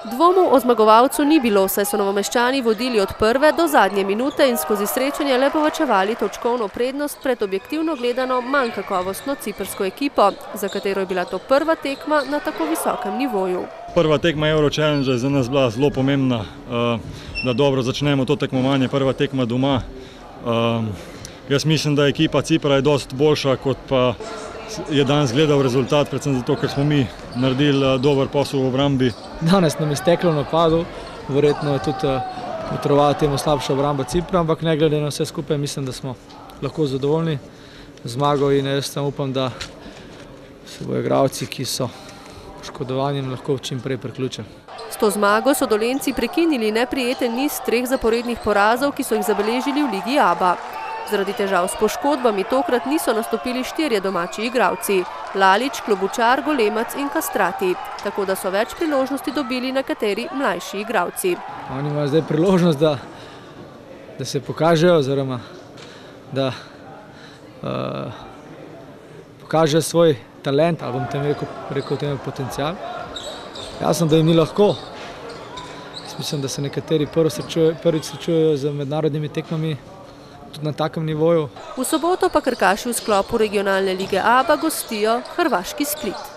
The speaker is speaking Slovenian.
Dvomov o zmagovalcu ni bilo, saj so Novomeščani vodili od prve do zadnje minute in skozi srečanje le povečevali točkovno prednost pred objektivno gledano manj kakovostno ciprsko ekipo, za katero je bila to prva tekma na tako visokem nivoju. Prva tekma Euro Challenge je za nas bila zelo pomembna, da dobro začnemo to tekmovanje, prva tekma doma. Jaz mislim, da ekipa Cipra je dosti boljša, kot pa je danes gledal rezultat, predvsem zato, ker smo mi naredili dober posel v obrambi. Danes nam je steklo v napadu, verjetno je tudi utrovala temu slabša obramba Cipra, ampak ne glede na vse skupaj, mislim, da smo lahko zadovoljni z zmago in jaz tam upam, da se bodo igralci, ki so poškodovani, lahko čim prej priključili. S to zmago so Dolenjci prekinili neprijeten niz 3 zaporednih porazov, ki so jih zabeležili v Ligi ABA. Zaradi težav s poškodbami tokrat niso nastopili 4 domači igralci: Lalič, Klobučar, Golemac in Kastrati, tako da so več priložnosti dobili nekateri mlajši igralci. Oni imajo zdaj priložnost, da se pokažejo, oziroma da pokažejo svoj talent, ali bom tem rekel temu potencial. Jasno, da jim ni lahko. Mislim, da se nekateri prvič srečujejo z mednarodnimi tekmami tudi na takem nivoju. V soboto pa krkaši v sklopu regionalne lige ABA gostijo hrvaški Split.